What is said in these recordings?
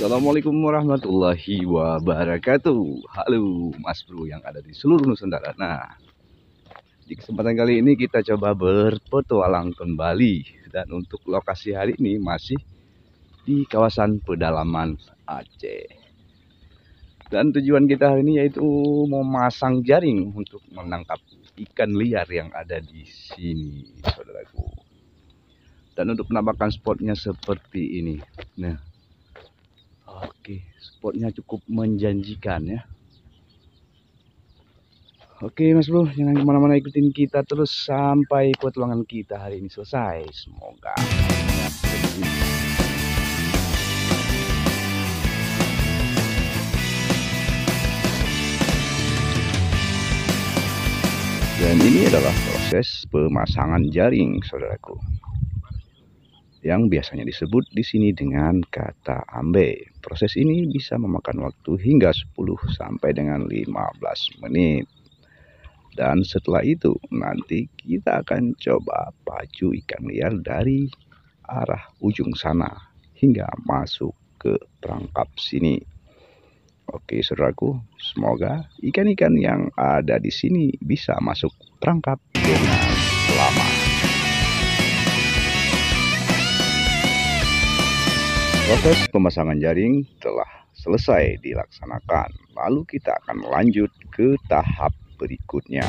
Assalamualaikum warahmatullahi wabarakatuh. Halo Mas Bro yang ada di seluruh Nusantara. Nah, di kesempatan kali ini kita coba berpetualang kembali. Dan untuk lokasi hari ini masih di kawasan pedalaman Aceh. Dan tujuan kita hari ini yaitu memasang jaring untuk menangkap ikan liar yang ada di sini, saudaraku. Dan untuk menambahkan spotnya seperti ini. Nah, oke, spotnya cukup menjanjikan ya. Oke Mas Bro, jangan kemana-mana, ikutin kita terus sampai petualangan kita hari ini selesai. Semoga. Dan ini adalah proses pemasangan jaring, saudaraku, yang biasanya disebut di sini dengan kata ambe. Proses ini bisa memakan waktu hingga 10 sampai dengan 15 menit. Dan setelah itu nanti kita akan coba pacu ikan liar dari arah ujung sana hingga masuk ke perangkap sini. Oke saudaraku, semoga ikan-ikan yang ada di sini bisa masuk perangkap dengan selamat. Proses pemasangan jaring telah selesai dilaksanakan. Lalu kita akan lanjut ke tahap berikutnya.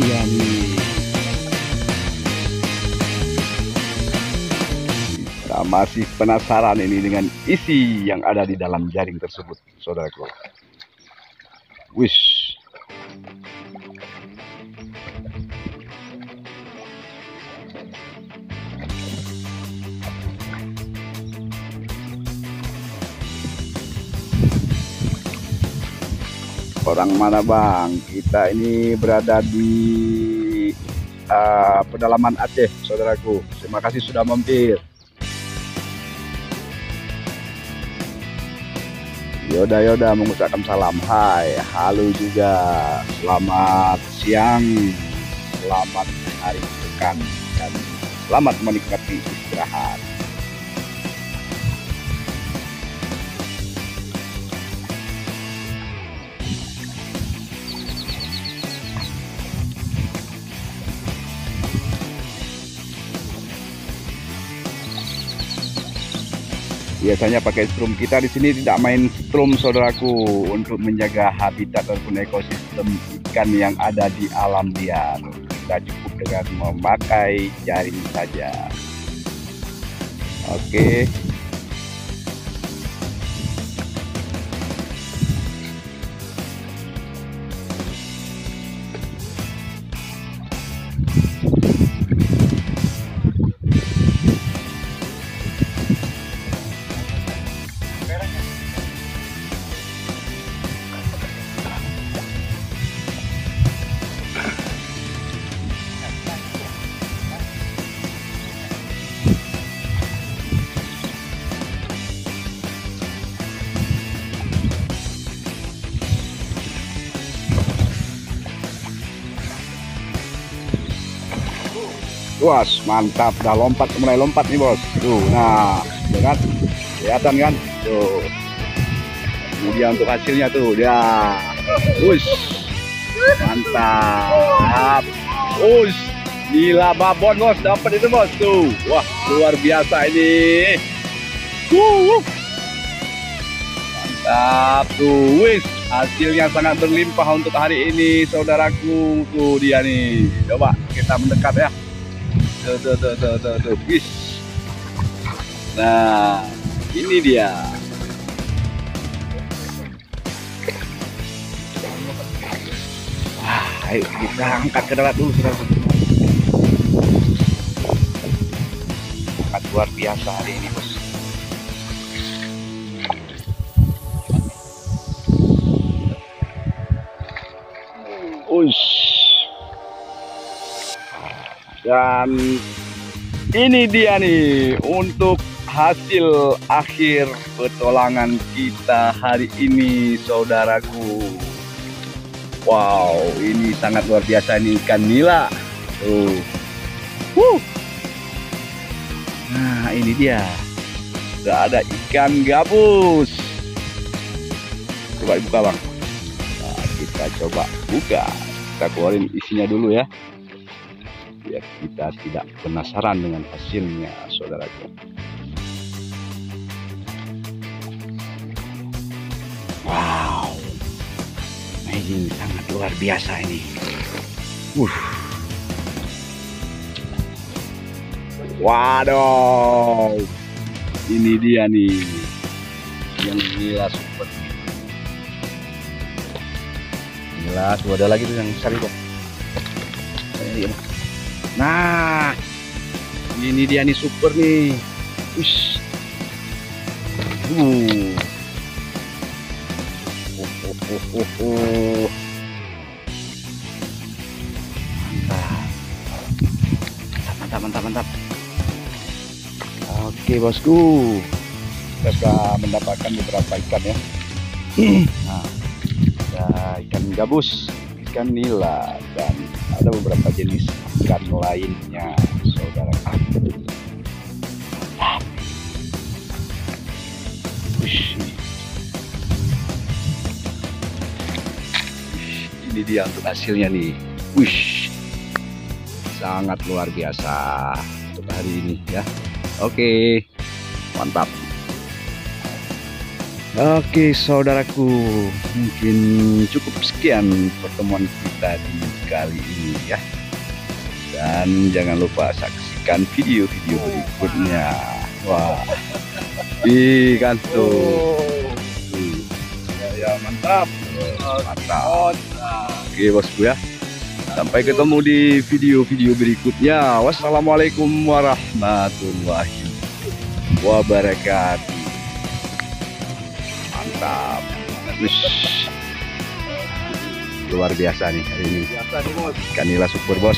Iya nih. Kita masih penasaran ini dengan isi yang ada di dalam jaring tersebut, saudaraku. Wish. Orang mana bang? Kita ini berada di pedalaman Aceh, saudaraku. Terima kasih sudah mampir. Yoda mengucapkan salam. Hai, halo juga. Selamat siang, selamat hari pekan, dan selamat menikmati istirahat. Biasanya pakai strum, kita di sini tidak main strum, saudaraku, untuk menjaga habitat ataupun ekosistem ikan yang ada di alam liar. Kita cukup dengan memakai jaring saja. Oke. Was, mantap, dah lompat, mulai lompat nih bos. Tuh, nah, ya kan, kelihatan kan, tuh. Kemudian untuk hasilnya tuh, dia, wush, mantap, wush, gila babon bos, dapat itu bos tuh. Wah, luar biasa ini. Mantap tuh, wush, hasilnya sangat berlimpah untuk hari ini, saudaraku. Tuh dia nih, coba kita mendekat ya. Tuh, bis. Nah, ini dia. Wah, ayo kita angkat ke darat dulu, saudara. Sangat luar biasa hari ini, bos. Ush. Dan ini dia nih untuk hasil akhir petualangan kita hari ini, saudaraku. Wow, ini sangat luar biasa nih ikan nila. Tuh. Nah, ini dia. Sudah ada ikan gabus. Coba dibuka, bang. Nah, kita coba buka. Kita keluarin isinya dulu ya. Biar kita tidak penasaran dengan hasilnya, saudaraku. Wow, nah ini sangat luar biasa ini. Waduh, ini dia nih yang nila super. Nila, ada lagi tuh yang besar itu. Nah, ini dia nih super nih. Ush. Mantap. Oke, bosku. Kita sudah mendapatkan beberapa ikan ya. Nah, ada ikan gabus, ikan nila, dan ada beberapa jenis ikan lainnya, saudara. Ini dia untuk hasilnya nih. Wish, sangat luar biasa untuk hari ini ya. Oke, mantap. Oke saudaraku, mungkin cukup sekian pertemuan kita di kali ini ya. Dan jangan lupa saksikan video-video berikutnya. Wah, ikan tuh. Ya mantap, mantap. Oke bosku ya. Sampai ketemu di video-video berikutnya. Wassalamualaikum warahmatullahi wabarakatuh. Mantap. Wish. Luar biasa nih hari ini. Ikan nila super bos.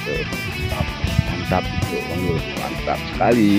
Tuh. Mantap. Tuh, mantap sekali.